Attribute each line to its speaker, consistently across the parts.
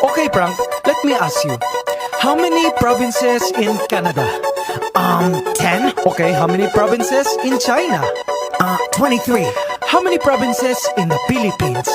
Speaker 1: Okay, Frank, let me ask you. How many provinces in Canada?
Speaker 2: 10?
Speaker 1: Okay, how many provinces in China?
Speaker 2: 23.
Speaker 1: How many provinces in the Philippines?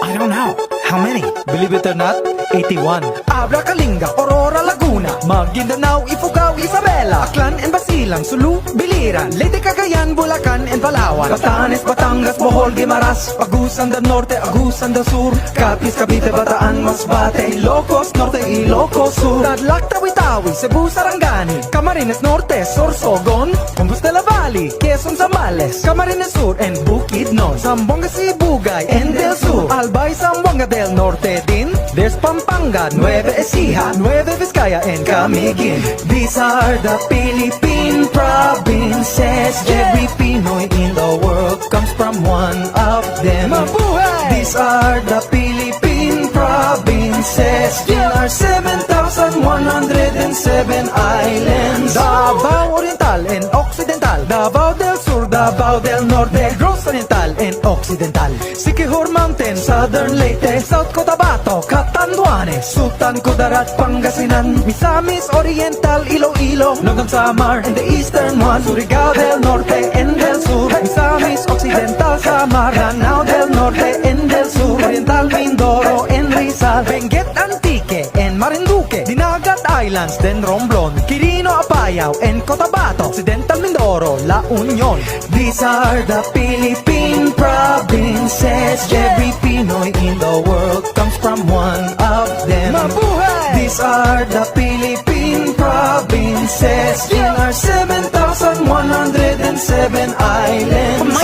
Speaker 2: I don't know. How many?
Speaker 1: Believe it or not, 81. Abra, Kalinga, Aurora, Laguna, Maguindanao, Ifugao, Isabela, Aklan and Basilang, Sulu, Biliran, Leyte, Cagayan, Bulacan and Palawan, Batanes, Batangas, Bohol, Guimaras, Agusan del Norte, Agusan del Sur, Capiz, Cavite, Bataan, Masbate, Ilocos Norte, Ilocos Sur, Tadlac, Tawi-Tawi, Cebu, Sarangani, Camarines Norte, Sorsogon, Compostela Valley, Quezon, Zambales, Camarines Sur and Bukidnon, Zamboanga, Sibugay and Del Sur, Albay, Zamboanga del Norte din, there's Pampanga, Nueva Ecija, Nueva Vizcaya and Camiguin. These are the Philippine provinces. Every Pinoy in the world comes from one of them. Mabuhay! These are the Philippine provinces. There are 7,107 islands. Davao Oriental and Occidental, Davao del Sur, Davao del Norte, Negros Oriental and Occidental, Siquijor Mountain, Southern Leyte, South Cotabato, Catanduanes, Sultan Kudarat, Pangasinan, Misamis Oriental, Iloilo, Nogon Samar and the eastern one, Surigao del Norte and del Sur, Misamis Occidental, Samar, Lanao del Norte and del Sur, Oriental Mindoro and Rizal, Benguet Antique and Marinduque, Dinagat Islands, then Romblon, Quirino Apayao and Cotabato, Occidental Mindoro, La Union. These are the Philippine provinces. Every Pinoy in the world comes from one of them. Mabuhay! These are the Philippine provinces. There are 7,107 islands.